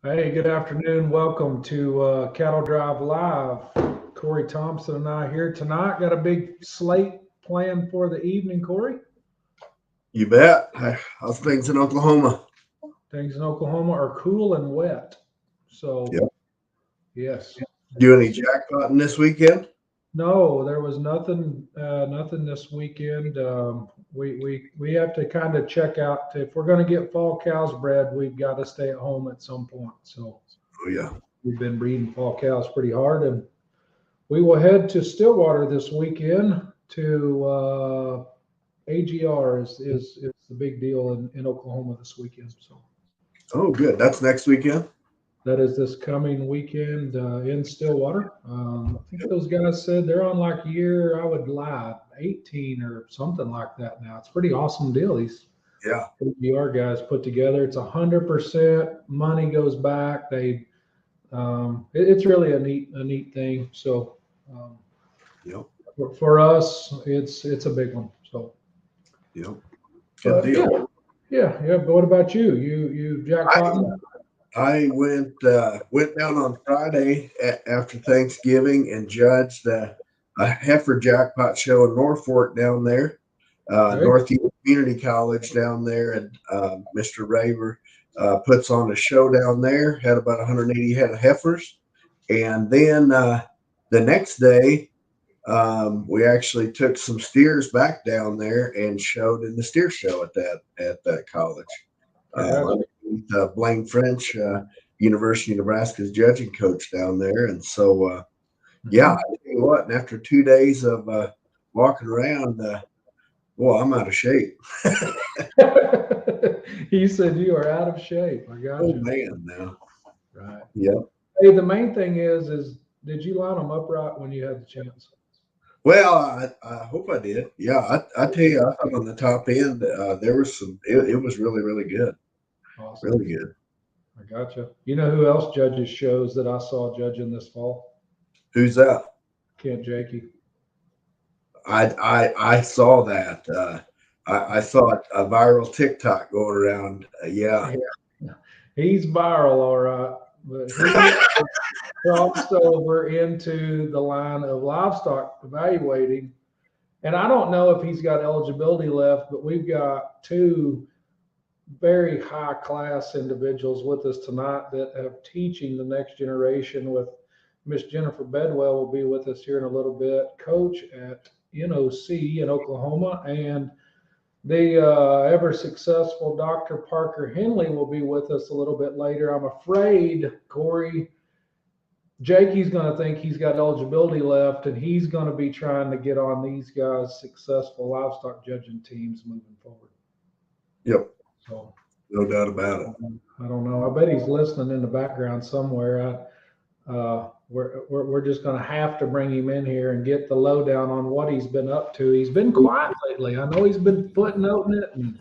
Hey, good afternoon. Welcome to Cattle Drive Live. Corey Thompson and I here tonight. Got a big slate planned for the evening, Corey. You bet. How's things in Oklahoma? Things in Oklahoma are cool and wet. So, Yep. yes. Do any jackpotting this weekend? No, there was nothing this weekend. We have to kind of check out if we're going to get fall cows bred. We've got to stay at home at some point. So Oh yeah. we've been breeding fall cows pretty hard, and we will head to Stillwater this weekend to AGR is the big deal in Oklahoma this weekend. So Oh good. That's next weekend. that is this coming weekend in Stillwater. I think those guys said they're on like year, I would lie, 18 or something like that now. It's a pretty awesome deal. These Yeah. AGR guys put together. It's 100% money goes back. It's really a neat thing. So um, Yep. for us, it's a big one. So, Yep. Good but yeah, deal. yeah. But what about you? You I jackpotting? I went down on Friday after Thanksgiving and judged a heifer jackpot show in Norfolk down there, Okay. Northeast Community College down there, and Mr. Raver puts on a show down there. Had about 180 head of heifers, and then the next day we actually took some steers back down there and showed in the steer show at that college. I got you. Blaine French, University of Nebraska's judging coach down there, and so yeah, I Hmm. tell you what. And after 2 days of walking around, well, I'm out of shape. You said you are out of shape. I got Oh you. man, now. Right. Yep. Hey, the main thing is did you line them upright when you had the chance? Well, I hope I did. Yeah, I tell you, I thought on the top end there was some. It was really really good, Awesome. really good. I got you. You know who else judges shows that I saw judging this fall? Who's that? Kent Jakey. I saw that. I saw a viral TikTok going around. Yeah. Yeah. He's viral, all right, but he crossed over into the line of livestock evaluating. And I don't know if he's got eligibility left, but we've got two very high class individuals with us tonight that have teaching the next generation with Miss Jennifer Bedwell will be with us here in a little bit, coach at NOC in Oklahoma, and the ever successful Dr. Parker Henley will be with us a little bit later. I'm afraid, Corey, Jakey's going to think he's got eligibility left, and he's going to be trying to get on these guys' successful livestock judging teams moving forward. Yep. So No doubt about it. I don't know. I bet he's listening in the background somewhere. We're just going to have to bring him in here and get the lowdown on what he's been up to. He's been quiet lately. I know he's been footnoting it and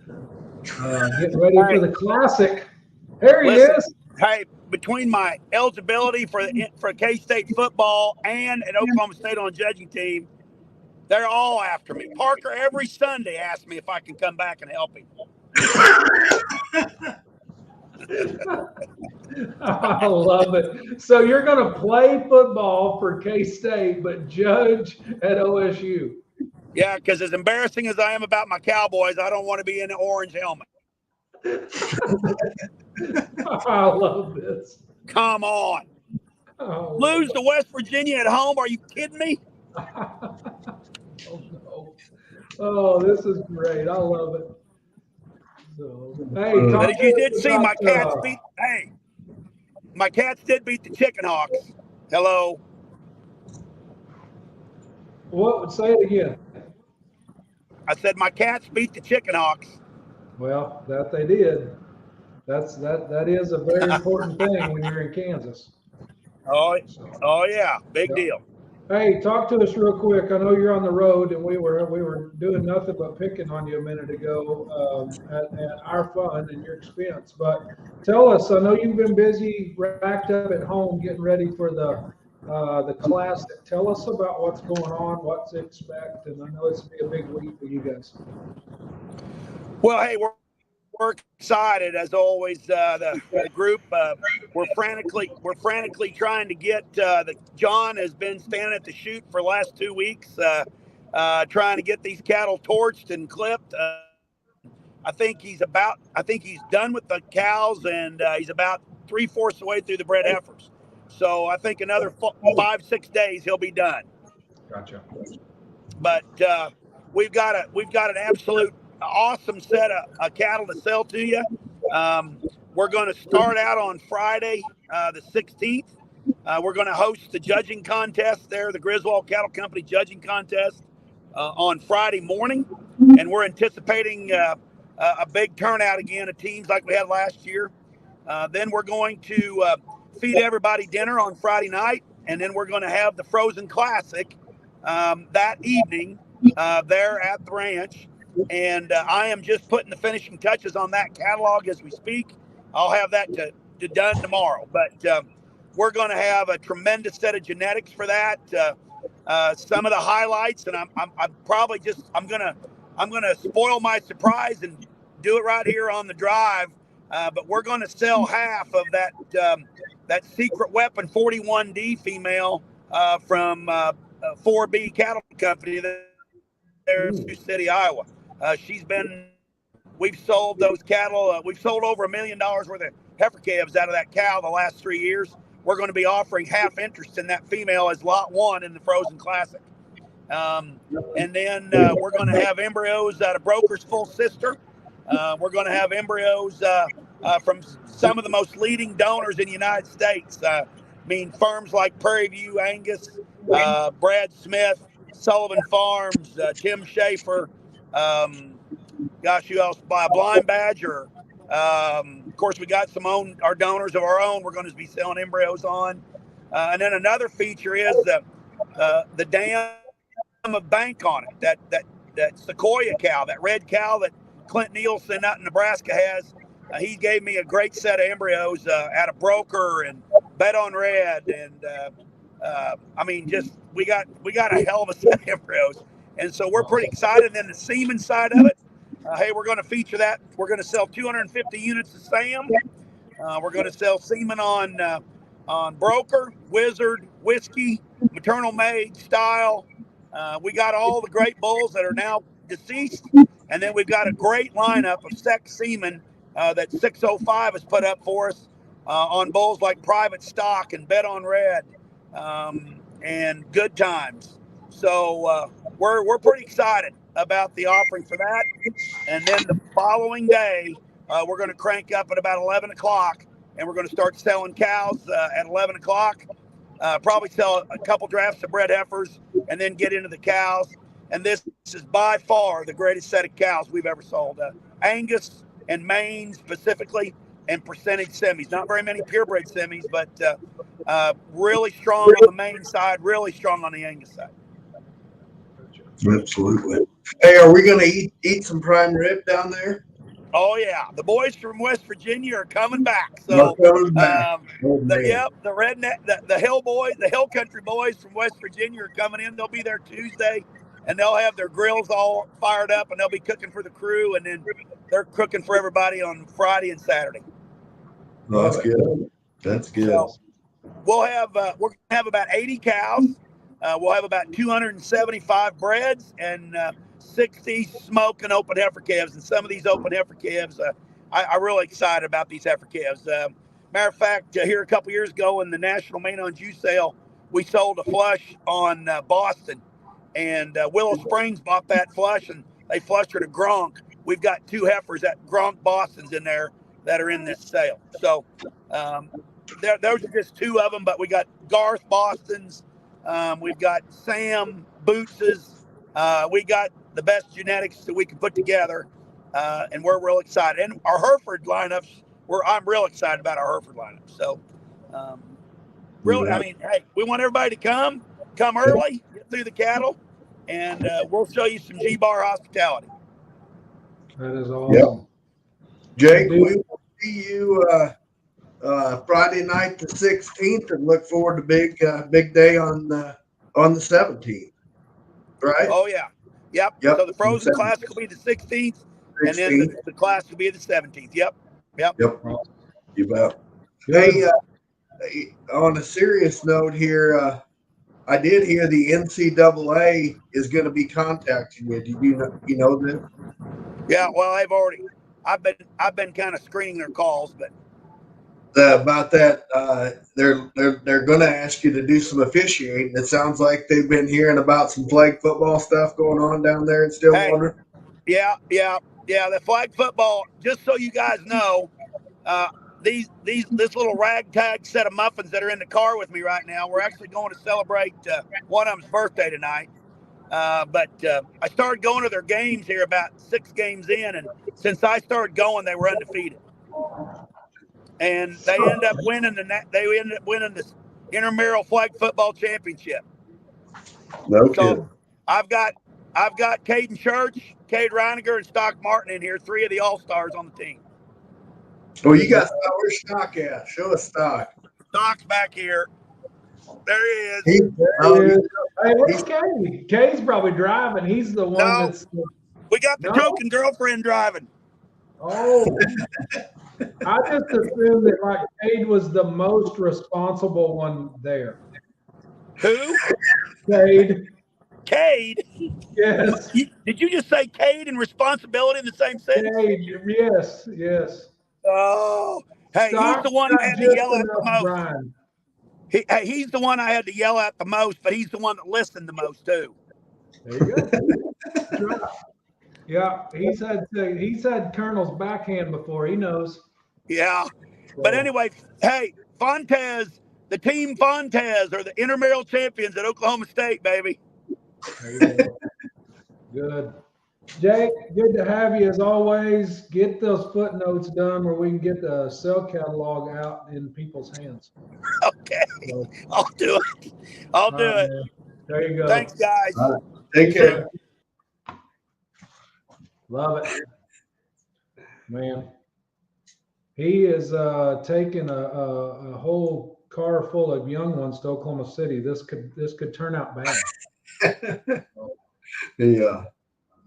getting ready for Hey, the classic. There he listen. is. Hey, between my eligibility for K-State football and an Oklahoma State on judging team, they're all after me. Parker every Sunday asks me if I can come back and help him. I love it. So you're going to play football for K State, but judge at OSU. Yeah, because as embarrassing as I am about my Cowboys, I don't want to be in an orange helmet. I love this. Come on. Oh, Lose to West Virginia at home? Are you kidding me? oh no. Oh, this is great. I love it. So, hey, Uh, But talk as to you us did see, about my Cats did beat the Chicken Hawks. Hello. what. Say it again. I said my Cats beat the Chicken Hawks. Well, that they did. That is a very important thing when you're in Kansas. Oh, So, oh yeah, big yeah. deal. Hey, talk to us real quick. I know you're on the road, and we were doing nothing but picking on you a minute ago at our fun and your expense. But tell us. I know you've been busy, racked up at home, getting ready for the classic. Tell us about what's going on, what to expect, and I know it's gonna be a big week for you guys. Well, hey, we're we're excited as always. The group we're frantically trying to get. John has been standing at the chute for the last 2 weeks, trying to get these cattle torched and clipped. I think he's done with the cows, and he's about 3/4 of the way through the bred heifers. So I think another 5-6 days he'll be done. Gotcha. But we've got an absolute awesome set of cattle to sell to you. We're going to start out on Friday, the 16th. We're going to host the judging contest there, the Griswold Cattle Company judging contest on Friday morning, and we're anticipating a big turnout again of teams like we had last year. Then we're going to feed everybody dinner on Friday night, and then we're going to have the Frozen Classic that evening there at the ranch. And I am just putting the finishing touches on that catalog as we speak. I'll have that to done tomorrow. But we're going to have a tremendous set of genetics for that. Some of the highlights, and I'm gonna spoil my surprise and do it right here on the drive. But we're going to sell half of that secret weapon 41D female from 4B Cattle Company there in Sioux City, Iowa. We've sold those cattle. We've sold over $1 million worth of heifer calves out of that cow the last 3 years. We're going to be offering half interest in that female as lot 1 in the Frozen Classic. And then we're going to have embryos out of Broker's full sister. We're going to have embryos from some of the most leading donors in the United States. Firms like Prairie View, Angus, Brad Smith, Sullivan Farms, Tim Schaefer, who else? Blind Badger. Of course, we got our donors of our own we're going to be selling embryos on. And then another feature is the dam of bank on it, that Sequoia cow, that red cow that Clint Nielsen out in Nebraska has. He gave me a great set of embryos out of Broker and Bet on Red, and we got a hell of a set of embryos, and so we're pretty excited. And then the semen side of it, hey, we're going to feature that. We're going to sell 250 units of SAM. We're going to sell semen on Broker, Wizard, Whiskey, Maternal Maid, Style. We got all the great bulls that are now deceased, and then we've got a great lineup of sex semen that 605 has put up for us on bulls like Private Stock and Bet on Red and Good Times. So we're pretty excited about the offering for that. And then the following day, we're going to crank up at about 11 o'clock, and we're going to start selling cows at 11 o'clock. Probably sell a couple drafts of bred heifers and then get into the cows. And this is by far the greatest set of cows we've ever sold. Angus and Maine specifically, and percentage semis. Not very many purebred semis, but really strong on the Maine side, really strong on the Angus side. Absolutely. Hey, are we going to eat some prime rib down there? Oh yeah, the boys from West Virginia are coming back. So the redneck, the hill boys, the hill country boys from West Virginia are coming in. They'll be there Tuesday, and they'll have their grills all fired up, and they'll be cooking for the crew, and then they're cooking for everybody on Friday and Saturday. Oh, that's good. That's good. So we're gonna have about 80 cows. We'll have about 275 breds and 60 smoke and open heifer calves. And some of these open heifer calves, I'm really excited about these heifer calves. Matter of fact, here a couple years ago in the National Main on Juice sale, we sold a flush on Boston, and Willow Springs bought that flush, and they flushed her to Gronk. We've got 2 heifers at Gronk Boston's in there that are in this sale. So those are just 2 of them, but we got Garth Boston's. We've got Sam Boots's. We got the best genetics that we can put together, and we're real excited. And our Hereford lineups, I'm real excited about our Hereford lineup. So, hey, we want everybody to come early, get through the cattle, and we'll show you some G-Bar hospitality. That is awesome. Yep. Jake, we will see you Friday night the 16th, and look forward to big day on the 17th. Right? Oh yeah. Yep. So the Frozen Classic will be the 16th. and then the class will be the 17th. Yep. You bet. Hey, on a serious note here, I did hear the NCAA is going to be contacting you. Did you know this? Yeah. Well, I've been kind of screening their calls, but about that, they're going to ask you to do some officiating. It sounds like they've been hearing about some flag football stuff going on down there in Stillwater. Hey, yeah. The flag football. Just so you guys know, this little ragtag set of muffins that are in the car with me right now. We're actually going to celebrate one of them's birthday tonight. But I started going to their games here about 6 games in, and since I started going, they were undefeated. And they ended up winning this Intramural flag football championship. No So kidding. I've got Caden Church, Cade Reiniger, and Stock Martin in here, 3 of the all-stars on the team. Oh, you got where's Stock at? Show us Stock. Stock's back here. There he is. Hey, where's Cade? Cade's probably driving. He's the one that's. We got the token girlfriend driving. Oh. I just assumed that like Cade was the most responsible one there. Who? Cade. Cade? Yes. Did you just say Cade and responsibility in the same sentence? Cade, yes. Oh, hey, he's the one I had to yell at the most. Brian. He's the one I had to yell at the most, but he's the one that listened the most too. There you go. Yeah, he's had Colonel's backhand before. He knows. Yeah, but anyway, hey, Fontes, the team Fontes are the intramural champions at Oklahoma State, baby. There you go. Good. Jake, good to have you as always. Get those footnotes done where we can get the cell catalog out in people's hands. Okay, so, I'll do it. I'll do it. Man. There you go. Thanks, guys. Take care. Love it, man. He is taking a whole car full of young ones to Oklahoma City. This could turn out bad. Yeah.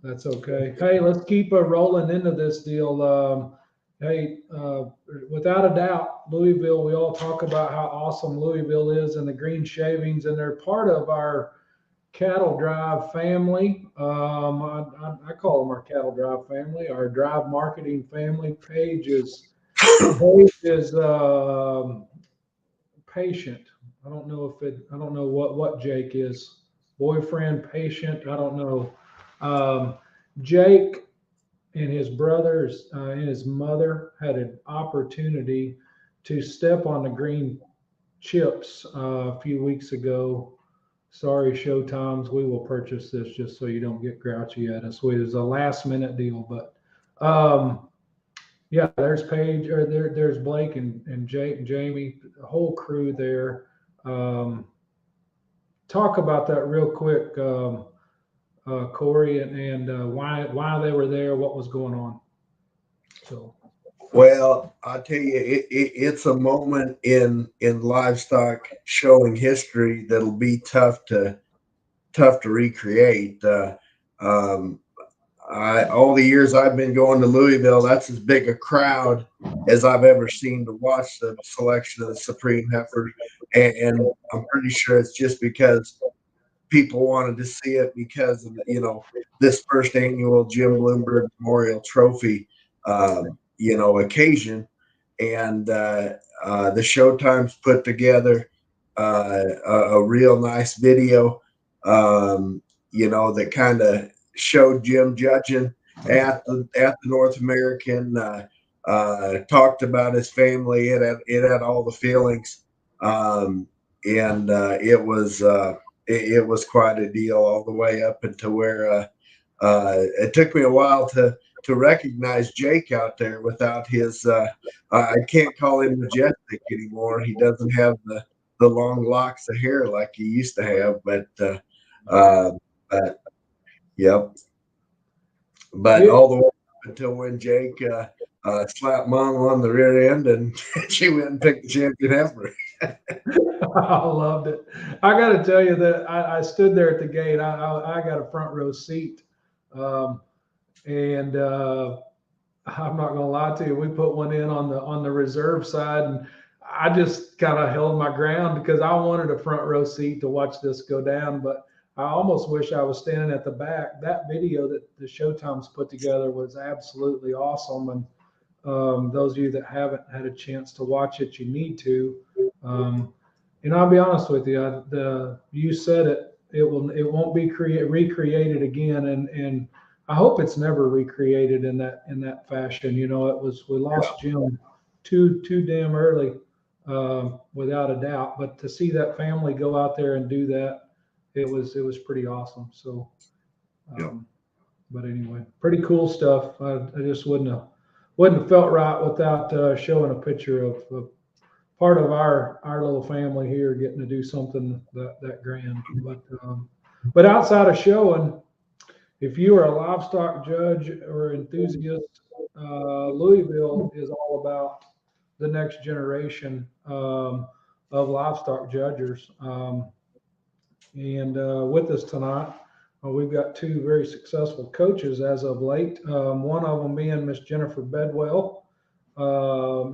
That's okay. Hey, let's keep rolling into this deal. Without a doubt, Louisville, we all talk about how awesome Louisville is and the green shavings, and they're part of our cattle drive family. I call them our cattle drive family, our drive marketing family. Paige is patient. I don't know what Jake is. Boyfriend, patient. I don't know. Jake and his brothers and his mother had an opportunity to step on the green chips a few weeks ago. Sorry, Showtimes, we will purchase this just so you don't get grouchy at us. It was a last minute deal, but yeah, there's Paige, or there's Blake and Jake and Jamie, the whole crew there. Talk about that real quick, Corey, and why they were there, what was going on. So, well, I'll tell you, it's a moment in livestock showing history that'll be tough to recreate. All the years I've been going to Louisville, that's as big a crowd as I've ever seen to watch the selection of the Supreme Heifers, and I'm pretty sure it's just because people wanted to see it because of this first annual Jim Bloomberg Memorial Trophy occasion, and the Showtimes put together a real nice video that kind of showed Jim judging at the North American, talked about his family. It had all the feelings, and it was quite a deal all the way up until where it took me a while to recognize Jake out there without his I can't call him majestic anymore. He doesn't have the long locks of hair like he used to have, but yep. But all the way up until when Jake slapped Mom on the rear end and she went and picked the champion heifer. I loved it. I got to tell you that I stood there at the gate. I got a front row seat. And I'm not gonna lie to you, we put one in on the reserve side, and I just kind of held my ground because I wanted a front row seat to watch this go down, but I almost wish I was standing at the back. That video that the Showtime's put together was absolutely awesome, and those of you that haven't had a chance to watch it, you need to. And I'll be honest with you, you said it. It won't be recreated again, and I hope it's never recreated in that fashion. You know, we lost Jim too damn early, without a doubt. But to see that family go out there and do that, it was pretty awesome. So, but anyway, pretty cool stuff. I just wouldn't have felt right without showing a picture of part of our little family here getting to do something that grand. But outside of showing, if you are a livestock judge or enthusiast, Louisville is all about the next generation of livestock judges. And with us tonight, we've got two very successful coaches as of late. One of them being Miss Jennifer Bedwell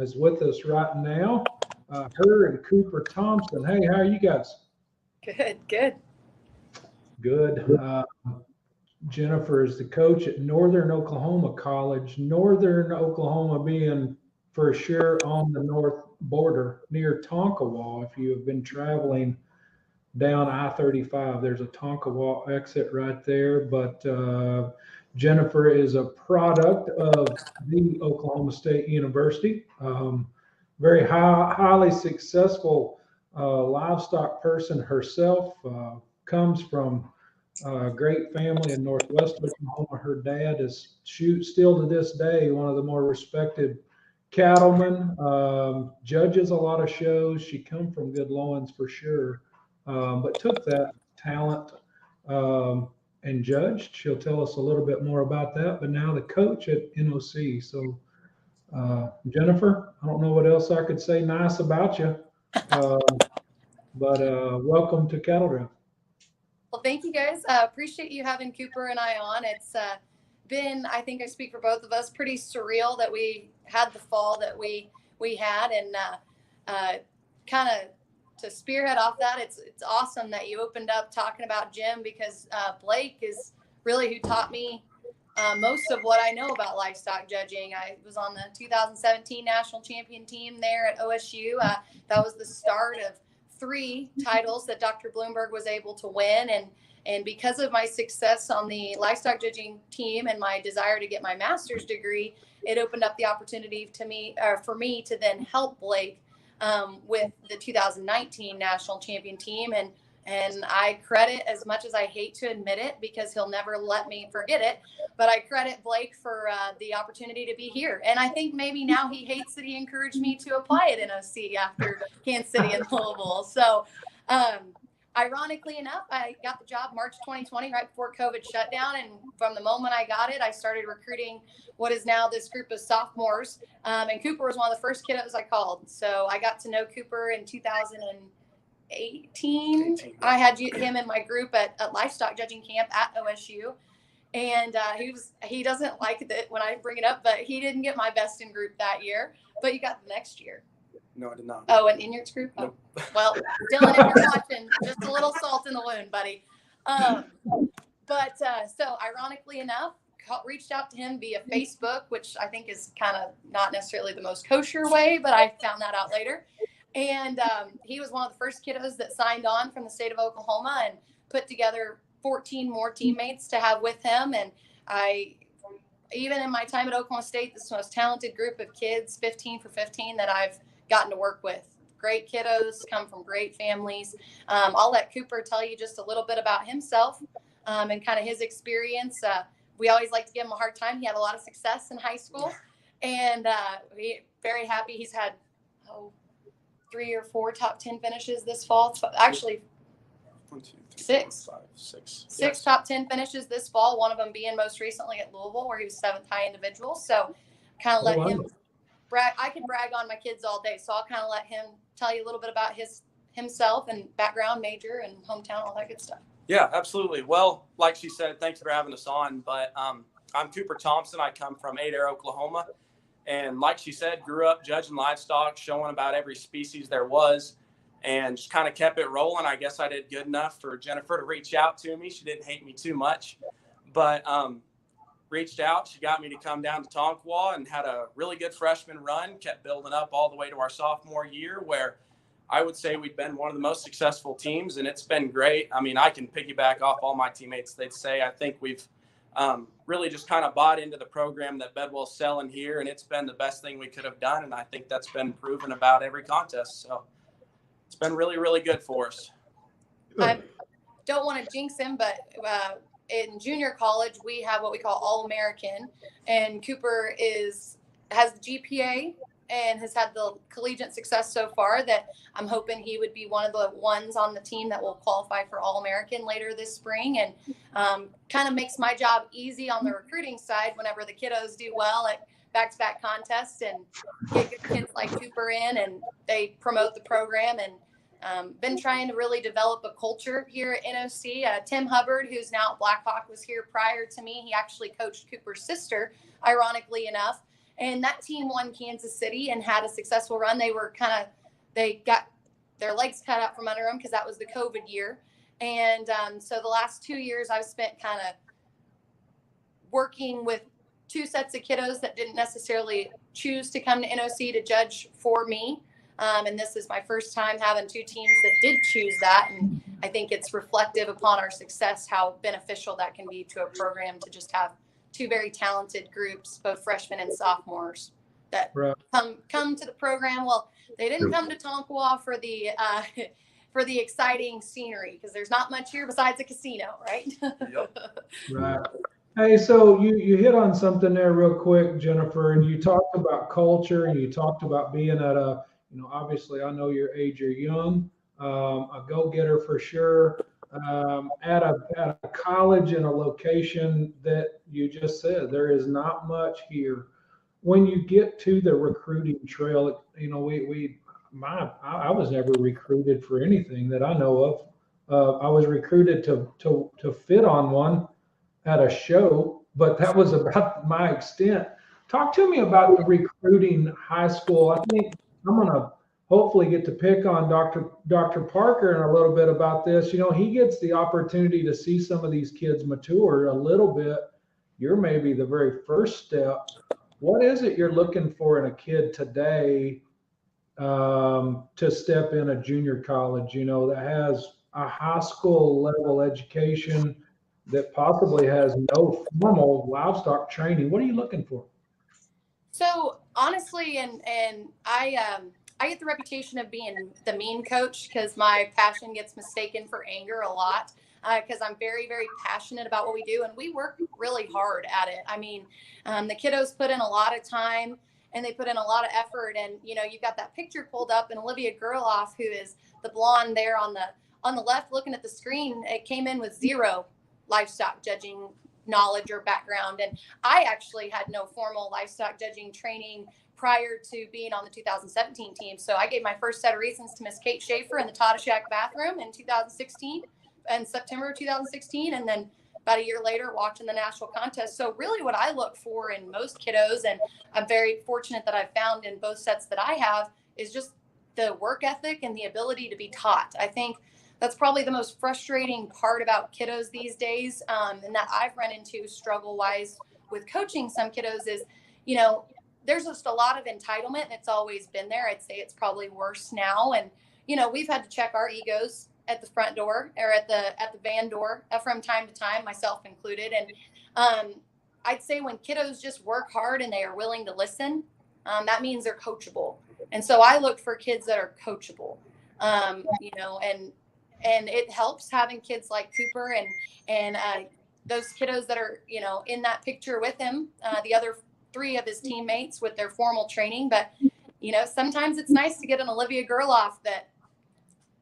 is with us right now. Her and Cooper Thompson. Hey, how are you guys? Good. Jennifer is the coach at Northern Oklahoma College. Northern Oklahoma being for sure on the north border near Tonkawa. If you have been traveling down I-35, there's a Tonkawa exit right there. But Jennifer is a product of the Oklahoma State University. Very highly successful livestock person herself. Comes from a great family in Northwest Oklahoma. Her dad is still to this day one of the more respected cattlemen. Judges a lot of shows. She come from good loins for sure, but took that talent and judged. She'll tell us a little bit more about that. But now the coach at NOC. So Jennifer, I don't know what else I could say nice about you, but welcome to Cattle Drive. Well, thank you guys. Appreciate you having Cooper and I on. It's been, I think I speak for both of us, pretty surreal that we had the fall that we had, and kind of to spearhead off that, it's awesome that you opened up talking about Jim, because Blake is really who taught me most of what I know about livestock judging. I was on the 2017 national champion team there at OSU. That was the start of 3 titles that Dr. Bloomberg was able to win. And because of my success on the livestock judging team and my desire to get my master's degree, it opened up the opportunity for me to then help Blake with the 2019 national champion team. And I credit, as much as I hate to admit it, because he'll never let me forget it, but I credit Blake for the opportunity to be here. And I think maybe now he hates that he encouraged me to apply at NOC after Kansas City and Louisville. So ironically enough, I got the job March 2020, right before COVID shut down. And from the moment I got it, I started recruiting what is now this group of sophomores. And Cooper was one of the first kiddos I called. So I got to know Cooper in 2018. I had him in my group at livestock judging camp at OSU. And he doesn't like it when I bring it up, but he didn't get my best in group that year, but you got the next year. No, I did not. Oh, and in your group? Nope. Oh. Well, Dylan, if you're watching, just a little salt in the wound, buddy. So ironically enough, reached out to him via Facebook, which I think is kind of not necessarily the most kosher way, but I found that out later. And he was one of the first kiddos that signed on from the state of Oklahoma and put together 14 more teammates to have with him. And even in my time at Oklahoma State, this is the most talented group of kids, 15 for 15, that I've gotten to work with. Great kiddos, come from great families. I'll let Cooper tell you just a little bit about himself and kind of his experience. We always like to give him a hard time. He had a lot of success in high school, and we're very happy. He's had 3 or 4 top 10 finishes this fall. Actually, 1, 2, 3, 6. 4, 5, 6. 6 top 10 finishes this fall, one of them being most recently at Louisville, where he was 7th high individual. So kind of let him brag. I can brag on my kids all day, so I'll kind of let him tell you a little bit about himself and background, major, and hometown, all that good stuff. Yeah, absolutely. Well, like she said, thanks for having us on. But I'm Cooper Thompson. I come from Adair, Oklahoma. And like she said, grew up judging livestock, showing about every species there was, and just kind of kept it rolling. I guess I did good enough for Jennifer to reach out to me. She didn't hate me too much, but reached out. She got me to come down to Tonkawa and had a really good freshman run, kept building up all the way to our sophomore year, where I would say we've been one of the most successful teams, and it's been great. I mean, I can piggyback off all my teammates. They'd say I think we've really just kind of bought into the program that Bedwell's selling here, and it's been the best thing we could have done, and I think that's been proven about every contest. So it's been really, really good for us. I don't want to jinx him, but in junior college, we have what we call All-American, and Cooper has the GPA and has had the collegiate success so far that I'm hoping he would be one of the ones on the team that will qualify for All-American later this spring, and kind of makes my job easy on the recruiting side whenever the kiddos do well at back-to-back contests and get good kids like Cooper in and they promote the program, and been trying to really develop a culture here at NOC. Tim Hubbard, who's now at Blackhawk, was here prior to me. He actually coached Cooper's sister, ironically enough. And that team won Kansas City and had a successful run. They got their legs cut out from under them because that was the COVID year. And so the last 2 years I've spent kind of working with two sets of kiddos that didn't necessarily choose to come to NOC to judge for me. And this is my first time having two teams that did choose that. And I think it's reflective upon our success, how beneficial that can be to a program to just have two very talented groups, both freshmen and sophomores, that come to the program. Well, they didn't come to Tonkawa for the exciting scenery, because there's not much here besides a casino, right? Yep. Right. Hey, so you hit on something there real quick, Jennifer, and you talked about culture, and you talked about being at a, obviously I know your age, you're young, a go-getter for sure. At a college in a location that you just said, there is not much here. When you get to the recruiting trail, I was never recruited for anything that I know of. I was recruited to fit on one at a show, but that was about my extent. Talk to me about the recruiting high school. I think I'm gonna hopefully get to pick on Dr. Parker in a little bit about this. He gets the opportunity to see some of these kids mature a little bit. You're maybe the very first step. What is it you're looking for in a kid today to step in a junior college, that has a high school level education, that possibly has no formal livestock training? What are you looking for? So honestly, and I get the reputation of being the mean coach because my passion gets mistaken for anger a lot, because I'm very, very passionate about what we do, and we work really hard at it. I mean, the kiddos put in a lot of time and they put in a lot of effort, and you've got that picture pulled up, and Olivia Gerloff, who is the blonde there on the left looking at the screen, it came in with 0 livestock judging knowledge or background, and I actually had no formal livestock judging training prior to being on the 2017 team. So I gave my first set of reasons to Miss Kate Schaefer in the Todashak bathroom in 2016, in September of 2016. And then about a year later, walked in the national contest. So really what I look for in most kiddos, and I'm very fortunate that I've found in both sets that I have, is just the work ethic and the ability to be taught. I think that's probably the most frustrating part about kiddos these days, and that I've run into struggle-wise with coaching some kiddos is, there's just a lot of entitlement, and it's always been there. I'd say it's probably worse now. And, we've had to check our egos at the front door or at the van door from time to time, myself included. And I'd say when kiddos just work hard and they are willing to listen, that means they're coachable. And so I look for kids that are coachable, and it helps having kids like Cooper and those kiddos that are, in that picture with him, the other 3 of his teammates with their formal training. But, sometimes it's nice to get an Olivia Gerloff that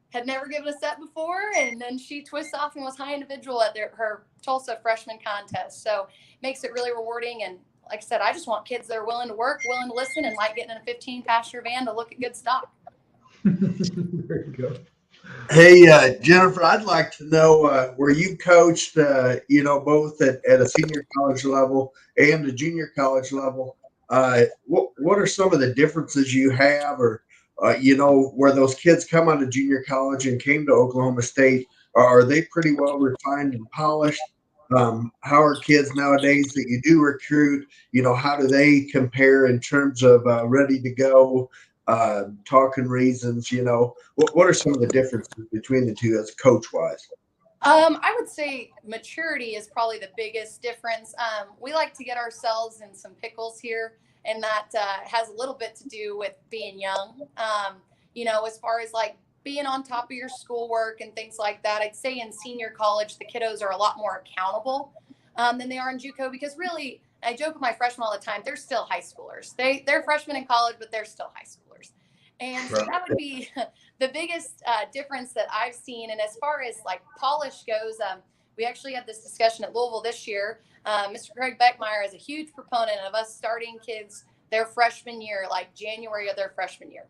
had never given a set before, and then she twists off and was high individual at her Tulsa freshman contest. So makes it really rewarding. And like I said, I just want kids that are willing to work, willing to listen, and like getting in a 15 passenger van to look at good stock. There you go. Hey, Jennifer, I'd like to know where you coached, both at a senior college level and a junior college level. What are some of the differences you have, or where those kids come out of junior college and came to Oklahoma State? Are they pretty well refined and polished? How are kids nowadays that you do recruit? How do they compare in terms of ready to go, talking reasons? What are some of the differences between the two as coach wise? I would say maturity is probably the biggest difference. We like to get ourselves in some pickles here, and that has a little bit to do with being young. As far as like being on top of your schoolwork and things like that, I'd say in senior college, the kiddos are a lot more accountable than they are in JUCO, because really, I joke with my freshmen all the time, they're still high schoolers. They're freshmen in college, but they're still high schoolers. And so that would be the biggest difference that I've seen. And as far as like polish goes, we actually had this discussion at Louisville this year. Mr. Craig Beckmeyer is a huge proponent of us starting kids their freshman year, like January of their freshman year.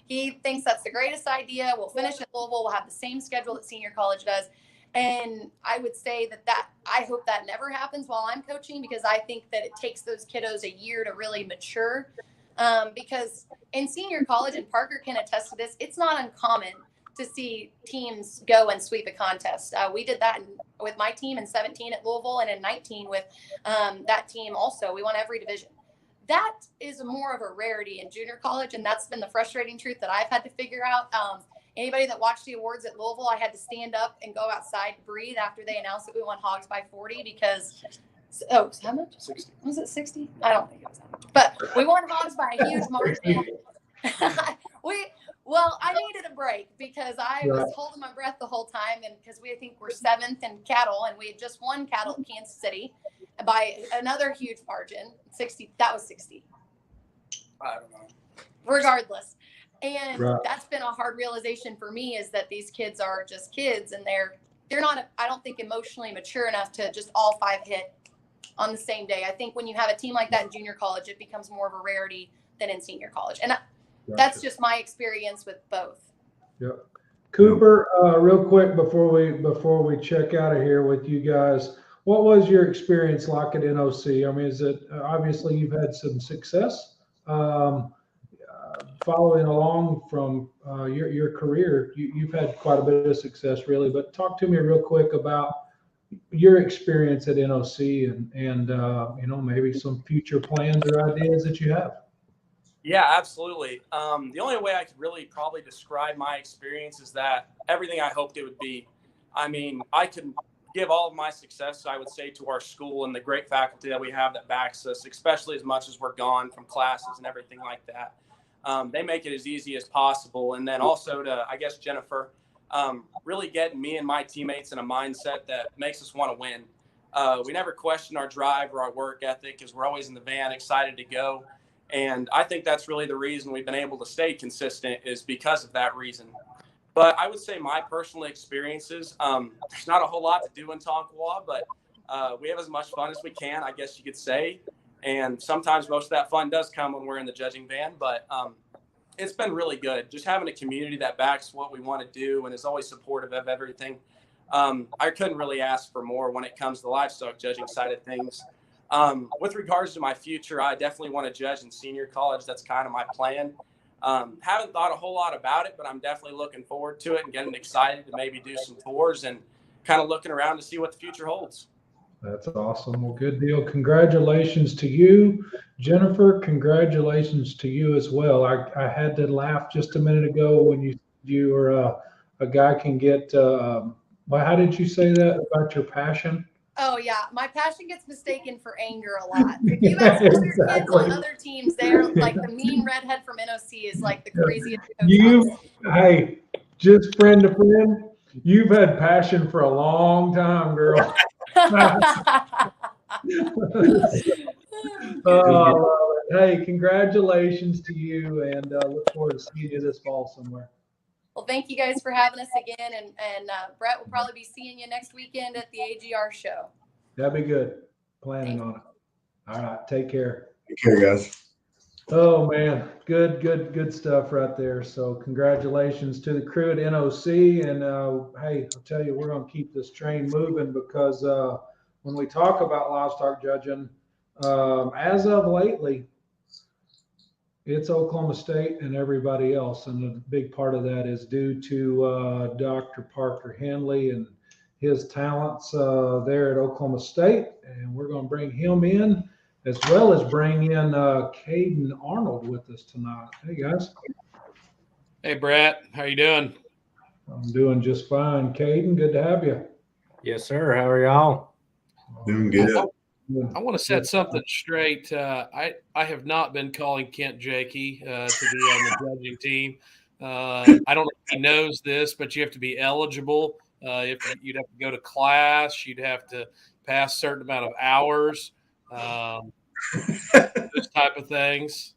He thinks that's the greatest idea. We'll finish at Louisville. We'll have the same schedule that senior college does. And I would say that I hope that never happens while I'm coaching, because I think that it takes those kiddos a year to really mature. Because in senior college, and Parker can attest to this, it's not uncommon to see teams go and sweep a contest. We did that with my team in 17 at Louisville, and in 19 with that team also. We won every division. That is more of a rarity in junior college, and that's been the frustrating truth that I've had to figure out. Anybody that watched the awards at Louisville, I had to stand up and go outside, breathe after they announced that we won Hogs by 40, because how much? 60. Was it 60? I don't think it was that much. But we won Hogs by a huge margin. I needed a break because I was holding my breath the whole time, and because I think we're 7th in cattle, and we had just won cattle in Kansas City by another huge margin. 60. That was 60. I don't know. Regardless. And that's been a hard realization for me, is that these kids are just kids, and they're not, I don't think, emotionally mature enough to just all 5 hit on the same day. I think when you have a team like that in junior college, it becomes more of a rarity than in senior college. And that's just my experience with both. Yeah. Cooper, real quick before we check out of here with you guys, what was your experience like at NOC? I mean, is it obviously you've had some success following along from your career? You've had quite a bit of success, really. But talk to me real quick about your experience at NOC and maybe some future plans or ideas that you have. Yeah, absolutely. The only way I could really probably describe my experience is that everything I hoped it would be. I mean, I can give all of my success, I would say, to our school and the great faculty that we have that backs us, especially as much as we're gone from classes and everything like that. They make it as easy as possible. And then also to, I guess, Jennifer, really getting me and my teammates in a mindset that makes us want to win. We never question our drive or our work ethic, because we're always in the van excited to go. And I think that's really the reason we've been able to stay consistent, is because of that reason. But I would say my personal experiences, there's not a whole lot to do in Tonkawa, but we have as much fun as we can, I guess you could say. And sometimes most of that fun does come when we're in the judging van, but it's been really good. Just having a community that backs what we want to do and is always supportive of everything. I couldn't really ask for more when it comes to the livestock judging side of things. With regards to my future, I definitely want to judge in senior college. That's kind of my plan. Haven't thought a whole lot about it, but I'm definitely looking forward to it and getting excited to maybe do some tours and kind of looking around to see what the future holds. That's awesome. Well, good deal. Congratulations to you, Jennifer. Congratulations to you as well. I had to laugh just a minute ago when you were a guy can get. Well, how did you say that about your passion? Oh, yeah. My passion gets mistaken for anger a lot. If you ask other kids on other teams, they're like the mean redhead from NOC is like the craziest. Hey, just friend to friend, you've had passion for a long time, girl. Hey, congratulations to you, and look forward to seeing you this fall somewhere. Well, thank you guys for having us again, and Brett will probably be seeing you next weekend at the AGR show. That'd be good. Planning on it. All right, take care. Take care, guys. Oh man, good stuff right there. So congratulations to the crew at NOC, and hey, I'll tell you, we're going to keep this train moving because when we talk about livestock judging, as of lately, it's Oklahoma State and everybody else, and a big part of that is due to Dr. Parker Henley and his talents there at Oklahoma State, and we're going to bring him in as well as bring in Caden Arnold with us tonight. Hey guys. Hey Brett, how you doing? I'm doing just fine. Caden, good to have you. Yes, sir. How are y'all? Doing good. I want to set something straight. I have not been calling Kent Jakey to be on the judging team. I don't know if he knows this, but you have to be eligible. You'd have to go to class. You'd have to pass a certain amount of hours. Those type of things.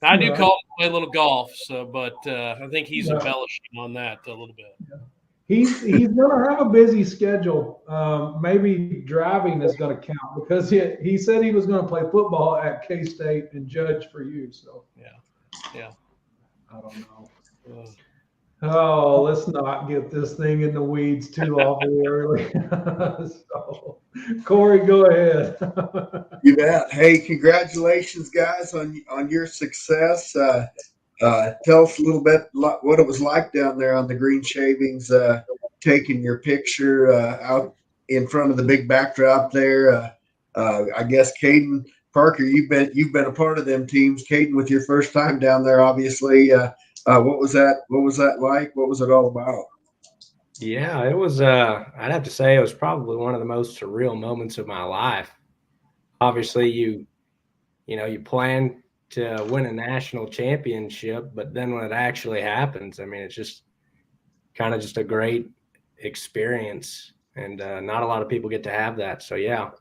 I do call him to play a little golf, but I think he's embellishing on that a little bit. He's going to have a busy schedule. Maybe driving is going to count because he said he was going to play football at K-State and judge for you. So yeah. I don't know. Oh, let's not get this thing in the weeds too awfully early. So, Corey, go ahead. You bet. Hey, congratulations, guys, on your success. Tell us a little bit what it was like down there on the green shavings, taking your picture out in front of the big backdrop there. I guess Caden Parker, you've been a part of them teams. Caden, with your first time down there, obviously. What was that? What was that like? What was it all about? Yeah, it was. I'd have to say it was probably one of the most surreal moments of my life. Obviously, you plan to win a national championship, but then when it actually happens, I mean, it's just kind of just a great experience, and not a lot of people get to have that. So yeah,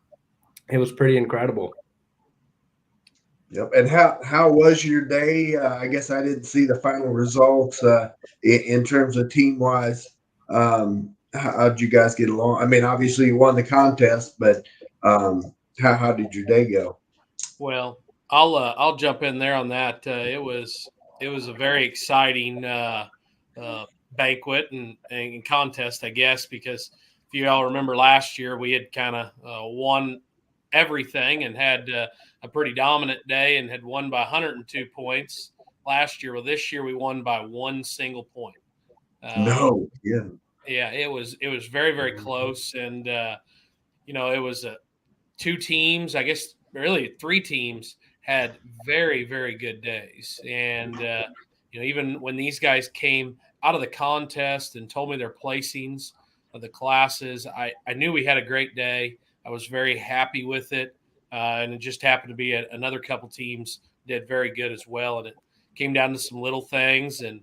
it was pretty incredible. Yep. And how was your day? I guess I didn't see the final results in terms of team wise. How'd you guys get along? I mean, obviously you won the contest, but how did your day go? Well, I'll jump in there on that. It was a very exciting banquet and contest, I guess, because if you all remember last year, we had kind of won everything and had a pretty dominant day and had won by 102 points last year. Well, this year we won by one single point. Yeah, it was very, very close, and it was two teams, I guess, really three teams had very, very good days, and even when these guys came out of the contest and told me their placings of the classes, I knew we had a great day. I was very happy with it, and it just happened to be another couple teams did very good as well, and it came down to some little things, and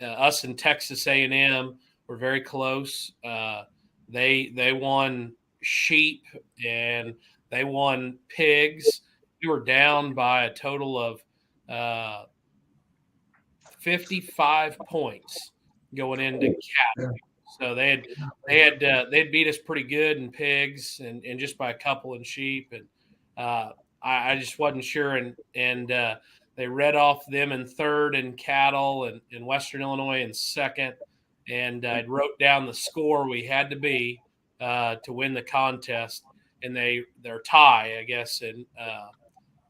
us and Texas A&M were very close. They won sheep and they won pigs. We were down by a total of 55 points going into cattle. So they'd beat us pretty good in pigs and just by a couple in sheep. And I just wasn't sure. And they read off them in third in cattle and in Western Illinois in second. And I wrote down the score we had to be to win the contest. And they're tie, I guess. And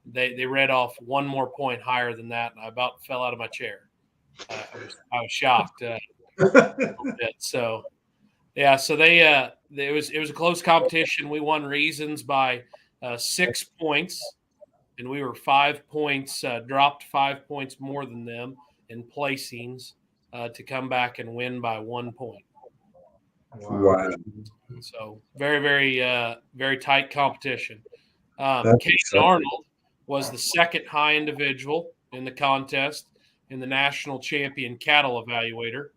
they read off one more point higher than that. And I about fell out of my chair. I was shocked a little bit. So, yeah, so it was a close competition. We won Reasons by 6 points, and we were 5 points, dropped 5 points more than them in placings to come back and win by 1 point. Wow. So very, very, very tight competition. Caden Arnold was the second high individual in the contest in the national champion cattle evaluator,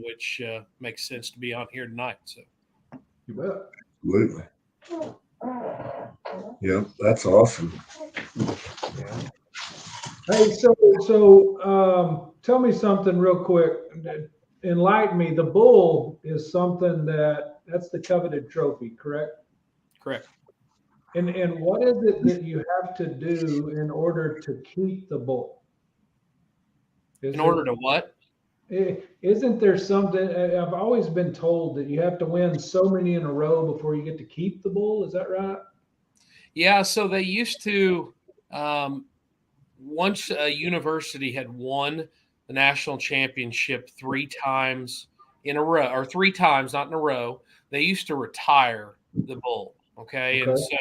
which makes sense to be on here tonight. So, You bet. Absolutely. Yeah, that's awesome. Hey, so tell me something real quick. Enlighten me. The bull is something that's the coveted trophy, correct? correct. And what is it that you have to do in order to keep the bull? In order to what? Isn't there something? I've always been told that you have to win so many in a row before you get to keep the bull. Is that right? Yeah. So they used to, once a university had won the national championship 3 times in a row, or 3 times, not in a row, they used to retire the bull. Okay. And so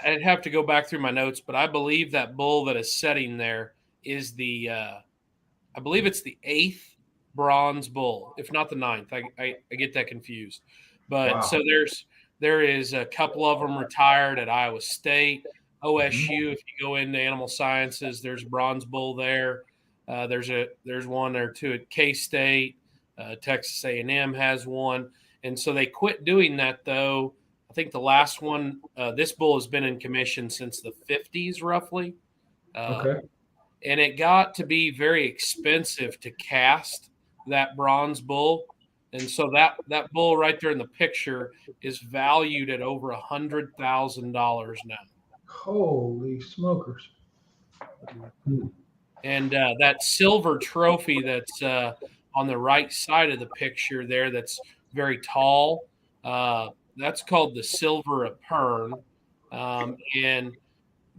I'd have to go back through my notes, but I believe that bull that is setting there is I believe it's the 8th bronze bull, if not the 9th. I get that confused. But so there is a couple of them retired at Iowa State, OSU. If you go into animal sciences, there's a bronze bull there. There's one or two at K-State. Texas A&M has one. And so they quit doing that, though. I think the last one, this bull has been in commission since the 50s, roughly. And it got to be very expensive to cast that bronze bull. And so that bull right there in the picture is valued at over $100,000 now. Holy smokers. And that silver trophy that's on the right side of the picture there, that's very tall, that's called the Silver Apern. And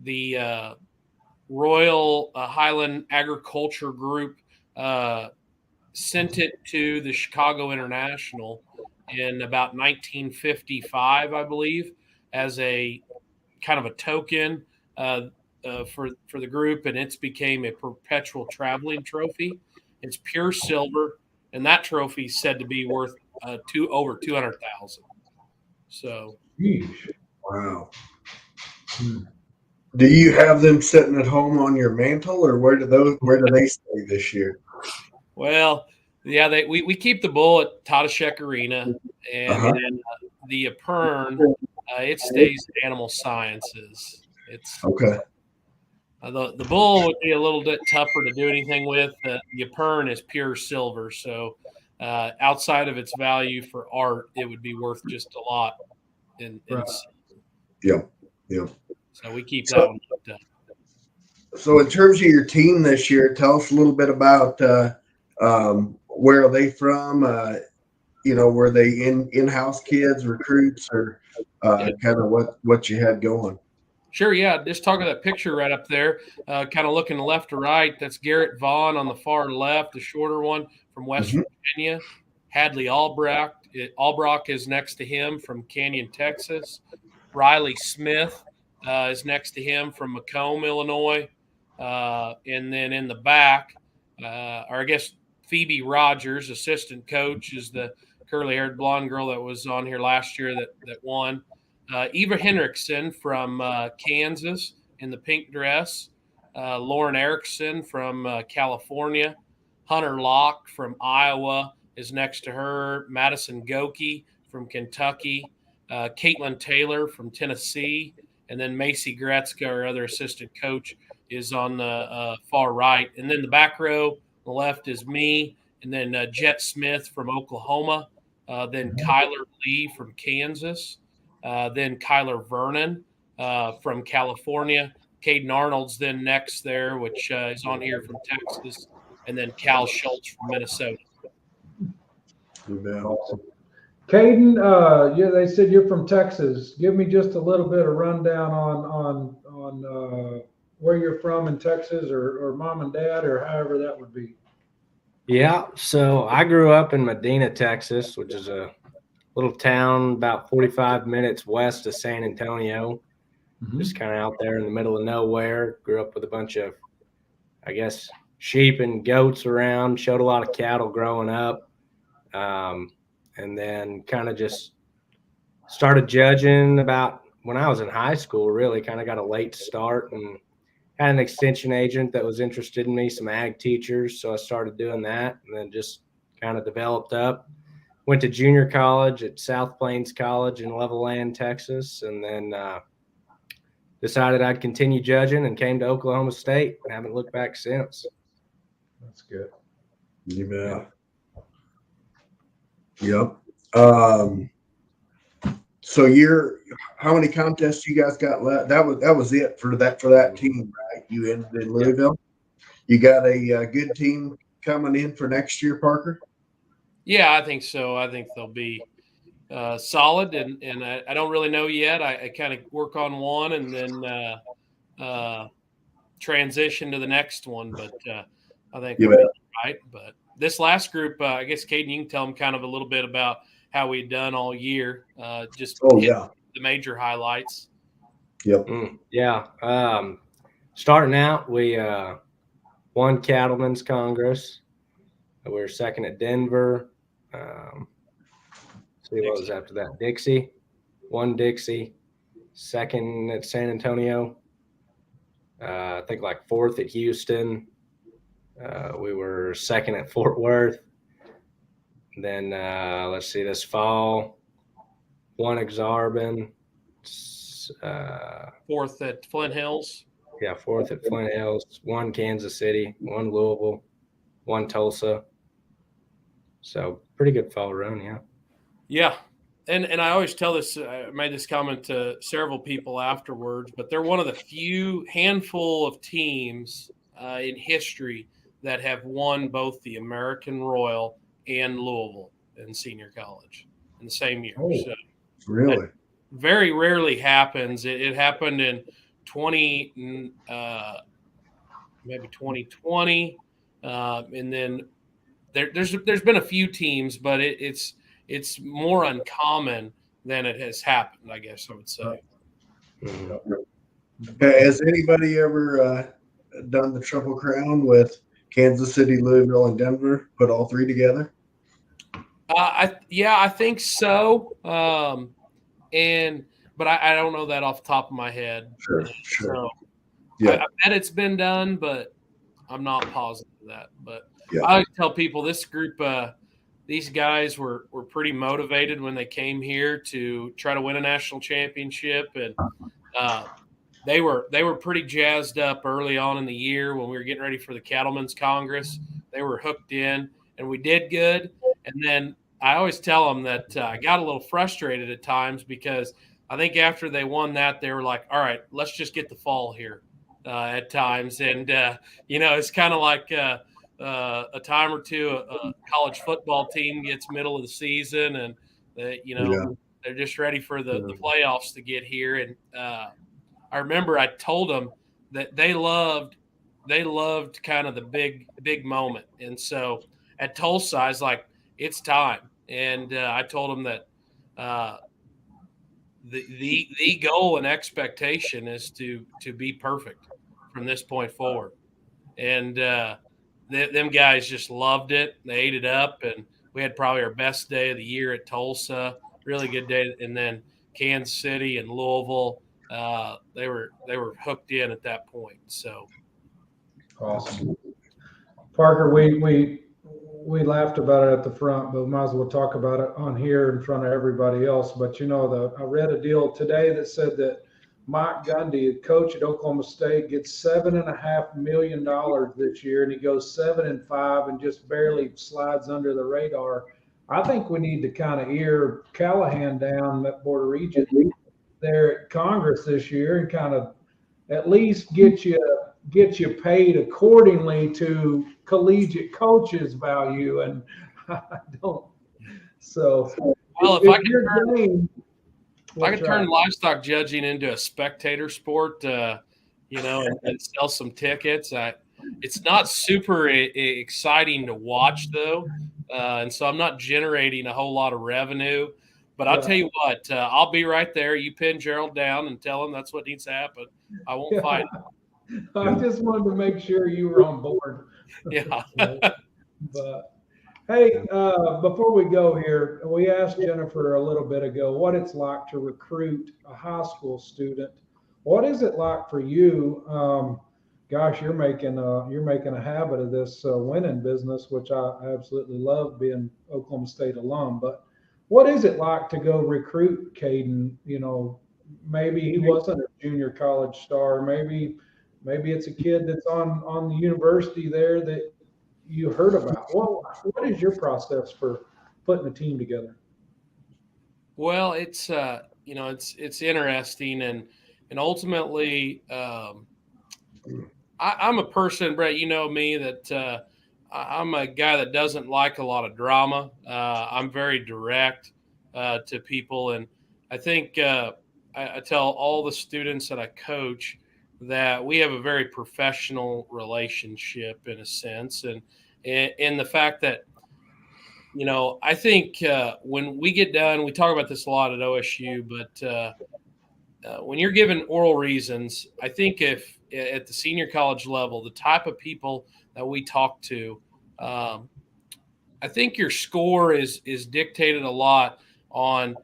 the Royal Highland Agriculture Group sent it to the Chicago International in about 1955, I believe, as a kind of a token for the group, and it's became a perpetual traveling trophy. It's pure silver, and that trophy is said to be worth over $200,000. So, wow. Do you have them sitting at home on your mantle, or where do they stay this year? Well, yeah, we keep the bull at Tadashek Arena, and then the Apern, it stays in animal sciences. It's okay. The bull would be a little bit tougher to do anything with. The Apern is pure silver, so outside of its value for art, it would be worth just a lot. Yep. So we keep that one looked up. So in terms of your team this year, tell us a little bit about where are they from? Were they in-house kids, recruits, or kind of what you had going? Sure, yeah. Just talking that picture right up there, kind of looking left to right. That's Garrett Vaughn on the far left, the shorter one from West Virginia. Hadley Albrock is next to him from Canyon, Texas. Riley Smith is next to him from Macomb, Illinois. And then in the back, or I guess Phoebe Rogers, assistant coach, is the curly-haired blonde girl that was on here last year that won. Eva Hendrickson from Kansas in the pink dress. Lauren Erickson from California. Hunter Locke from Iowa is next to her. Madison Goki from Kentucky. Caitlin Taylor from Tennessee. And then Macy Gretzka, our other assistant coach, is on the far right. And then the back row on the left is me. And then Jet Smith from Oklahoma. Then Kyler Lee from Kansas. Then Kyler Vernon from California. Caden Arnold's then next there, which is on here from Texas. And then Cal Schultz from Minnesota. Awesome. Caden, they said you're from Texas. Give me just a little bit of rundown on where you're from in Texas, or mom and dad, or however that would be. Yeah, so I grew up in Medina, Texas, which is a little town about 45 minutes west of San Antonio, just kind of out there in the middle of nowhere. Grew up with a bunch of, I guess, sheep and goats around, showed a lot of cattle growing up, and then kind of just started judging about when I was in high school, really kind of got a late start, and had an extension agent that was interested in me, some ag teachers. So I started doing that, and then just kind of developed up. Went to junior college at South Plains College in Levelland, Texas, and then decided I'd continue judging and came to Oklahoma State and haven't looked back since. That's good. Yeah. Yep. So how many contests you guys got left? That was it for that team, right? You ended in Louisville. You got a good team coming in for next year, Parker? Yeah, I think so. I think they'll be solid, and I don't really know yet. I kind of work on one and then transition to the next one, but I think we'll be right. But this last group, I guess, Caden, you can tell them kind of a little bit about how we've done all year. Just the major highlights. Yep. Yeah. Starting out, we won Cattlemen's Congress. We were second at Denver. See what was after that? Dixie. Won Dixie. Second at San Antonio. I think like fourth at Houston. We were second at Fort Worth. Then let's see, this fall, won Exarban. Fourth at Flint Hills. Yeah, fourth at Flint Hills. Won Kansas City. Won Louisville. Won Tulsa. So pretty good fall run, yeah. Yeah. And I always tell this, I made this comment to several people afterwards, but they're one of the few handful of teams in history that have won both the American Royal and Louisville in senior college in the same year. Oh, so really? Very rarely happens. It happened in maybe 2020. And then there's been a few teams, but it's more uncommon than it has happened, I guess I would say. Has anybody ever done the Triple Crown with Kansas City, Louisville, and Denver? Put all three together? I think so. But I don't know that off the top of my head. Sure. So Yeah. I bet it's been done, but I'm not positive of that. But yeah. I always tell people this group, these guys were pretty motivated when they came here to try to win a national championship, and they were pretty jazzed up early on in the year when we were getting ready for the Cattlemen's Congress. They were hooked in, and we did good. And then I always tell them that I got a little frustrated at times because I think after they won that, they were like, all right, let's just get the fall here at times. And, it's kind of like a time or two, a college football team gets middle of the season and, they're just ready for the playoffs to get here. And I remember I told them that they loved kind of the big moment. And so at Tulsa, I was like, it's time. And I told them that the goal and expectation is to be perfect from this point forward. And them guys just loved it. They ate it up, and we had probably our best day of the year at Tulsa. Really good day. And then Kansas City and Louisville, they were hooked in at that point. So awesome. Parker, we laughed about it at the front, but we might as well talk about it on here in front of everybody else. But I read a deal today that said that Mike Gundy, coach at Oklahoma State, gets $7.5 million this year, and he goes 7-5 and just barely slides under the radar. I think we need to kind of ear Callahan down at Board of Regents there at Congress this year and kind of at least get you paid accordingly to collegiate coaches' value. And I don't. So, well, if I could turn livestock judging into a spectator sport, and sell some tickets. It's not super exciting to watch, though, and so I'm not generating a whole lot of revenue. But I'll tell you what, I'll be right there. You pin Gerald down and tell him that's what needs to happen. I won't fight him. I just wanted to make sure you were on board. Yeah. But hey, before we go here, we asked Jennifer a little bit ago what it's like to recruit a high school student. What is it like for you? Gosh, you're making a habit of this winning business, which I absolutely love, being Oklahoma State alum. But what is it like to go recruit Caden? Maybe he wasn't a junior college star. Maybe it's a kid that's on the university there that you heard about. Well, what is your process for putting a team together? Well, it's it's interesting, and ultimately, I'm a person, Brett. You know me, that I'm a guy that doesn't like a lot of drama. I'm very direct to people, and I think I tell all the students that I coach that we have a very professional relationship in a sense, and in the fact that I think when we get done, we talk about this a lot at OSU, but when you're given oral reasons, I think if at the senior college level, the type of people that we talk to, I think your score is dictated a lot on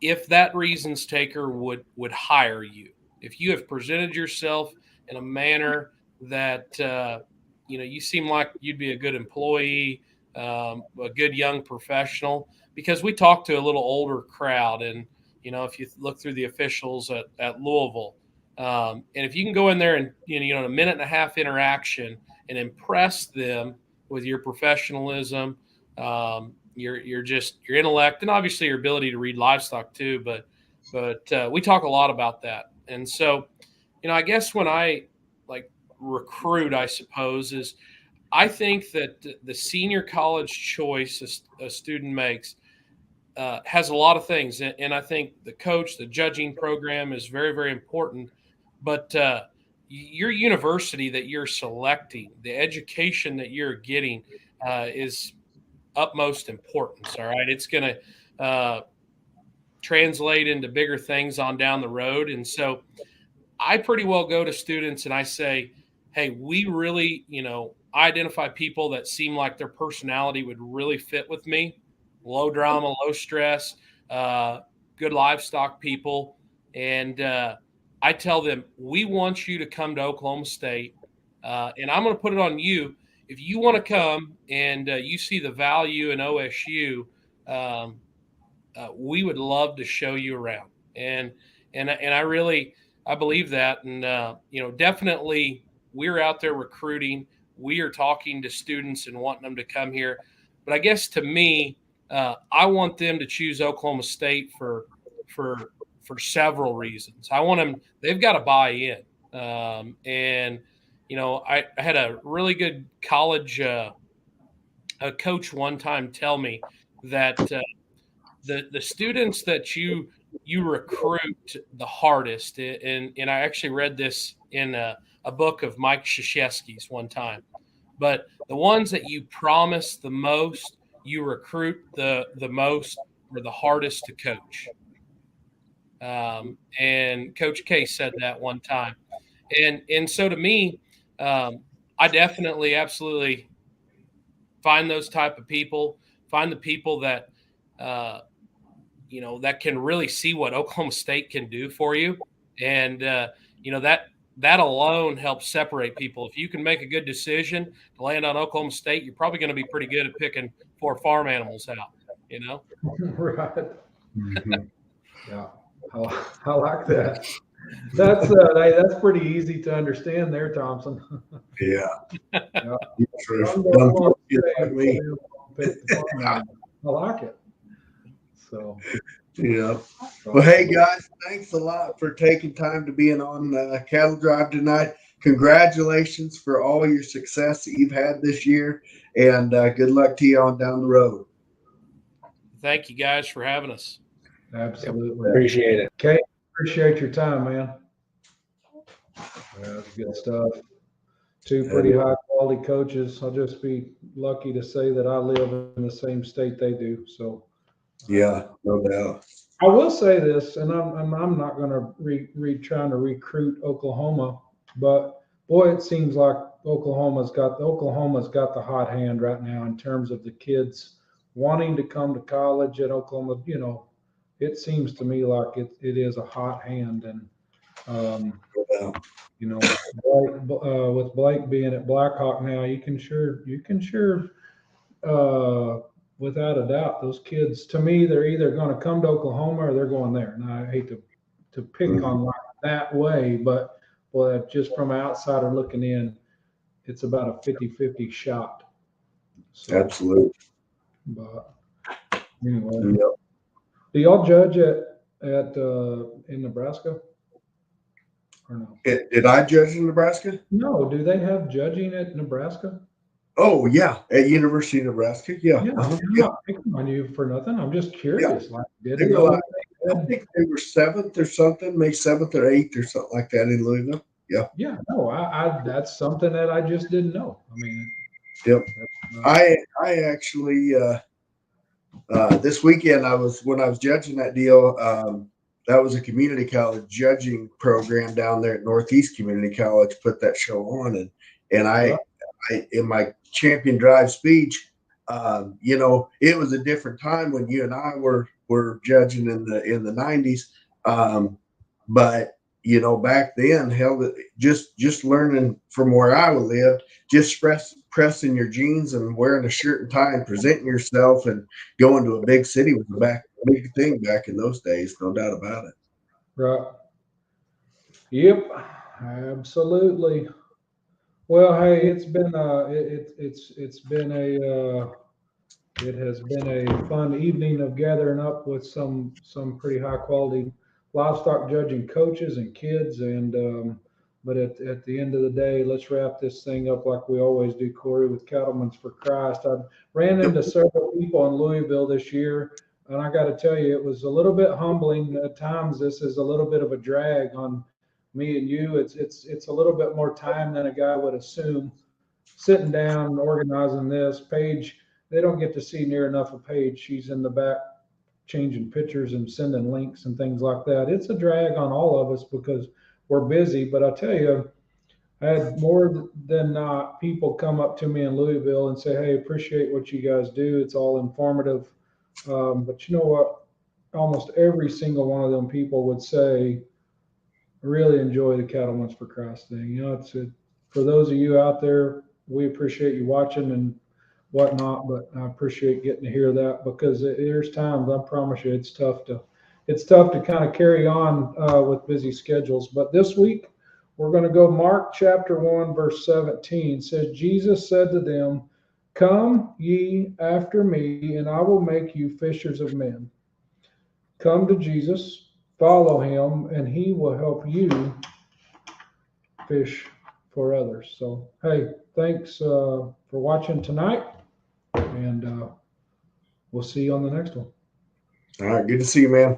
if that reasons taker would hire you. If you have presented yourself in a manner that you seem like you'd be a good employee, a good young professional, because we talk to a little older crowd, and if you look through the officials at Louisville, and if you can go in there and in a minute and a half interaction and impress them with your professionalism, your intellect, and obviously your ability to read livestock too. But we talk a lot about that, and so I guess when I recruit, I suppose is I think that the senior college choice a student makes has a lot of things, and I think the coach, the judging program is very, very important. But your university that you're selecting, the education that you're getting, is utmost importance. All right, it's going to translate into bigger things on down the road, and so I pretty well go to students and I say, hey, we really, identify people that seem like their personality would really fit with me. Low drama, low stress, good livestock people. And I tell them, we want you to come to Oklahoma State. And I'm going to put it on you. If you want to come and you see the value in OSU, we would love to show you around. And I believe that. And, definitely we're out there recruiting. We are talking to students and wanting them to come here. But I guess to me, I want them to choose Oklahoma State for several reasons. I want them; they've got to buy in. And I had a really good college a coach one time tell me that the students that you recruit the hardest, and I actually read this in a book of Mike Krzyzewski's one time, but the ones that you promise the most, you recruit the most, or the hardest to coach. And Coach K said that one time. And so to me, I definitely, absolutely find those type of people, find the people that, that can really see what Oklahoma State can do for you. And, that alone helps separate people. If you can make a good decision to land on Oklahoma State, you're probably going to be pretty good at picking 4 farm animals out, Right. Mm-hmm. Yeah. I like that. That's pretty easy to understand there, Thompson. Yeah. Yeah. I like it. So. Yeah. Well, hey guys, thanks a lot for taking time to being on Cattle Drive tonight. Congratulations for all your success that you've had this year, and good luck to you on down the road. Thank you guys for having us. Absolutely. Appreciate it. Okay. Appreciate your time, man. That's good stuff. 2 pretty high quality coaches. I'll just be lucky to say that I live in the same state they do. So. Yeah, no doubt. I will say this, and I'm not going to trying to recruit Oklahoma, but boy, it seems like Oklahoma's got the hot hand right now in terms of the kids wanting to come to college at Oklahoma. It seems to me like it is a hot hand, and with Blake being at Blackhawk now, you can sure. Without a doubt, those kids, to me, they're either going to come to Oklahoma or they're going there. And I hate to pick on like that way, but boy, just from an outsider looking in, it's about a 50-50 shot. So, absolutely. But anyway, do y'all judge at at in Nebraska? Or no? Did I judge in Nebraska? No. Do they have judging at Nebraska? Oh yeah, at University of Nebraska. Yeah. Yeah, Uh-huh. I'm not picking on you for nothing. I'm just curious. Like, They didn't were know like, they I had- think they were 7th or something, maybe 7th or 8th or something like that in Louisville. Yeah. Yeah, no, I that's something that I just didn't know. I mean, Yep. I actually this weekend when I was judging that deal. That was a community college judging program down there at Northeast Community College put that show on, and I in my champion drive speech, it was a different time when you and I were judging in the 90s, but back then, hell, just learning from where I lived, just pressing your jeans and wearing a shirt and tie and presenting yourself and going to a big city was a big thing back in those days, no doubt about it. right. Yep, absolutely. Well, hey, it's been it's been it has been a fun evening of gathering up with some pretty high quality livestock judging coaches and kids, and but at the end of the day, let's wrap this thing up like we always do, Corey, with Cattlemen's for Christ. I ran into several people in Louisville this year, and I got to tell you, it was a little bit humbling at times. This is a little bit of a drag on me and you. It's a little bit more time than a guy would assume. Sitting down, organizing this page, they don't get to see near enough of Paige. She's in the back changing pictures and sending links and things like that. It's a drag on all of us because we're busy. But I tell you, I had more than not people come up to me in Louisville and say, "Hey, appreciate what you guys do. It's all informative." But you know what? Almost every single one of them people would say, "I really enjoy the Cattlemen's for Christ thing." For those of you out there, we appreciate you watching and whatnot, but I appreciate getting to hear that because there's times, I promise you, it's tough to kind of carry on with busy schedules. But this week we're going to go Mark chapter 1 verse 17. It says, Jesus said to them, "Come ye after me, and I will make you fishers of men." Come to Jesus, follow him, and he will help you fish for others. So hey, thanks for watching tonight, and we'll see you on the next one. All right, good to see you, man.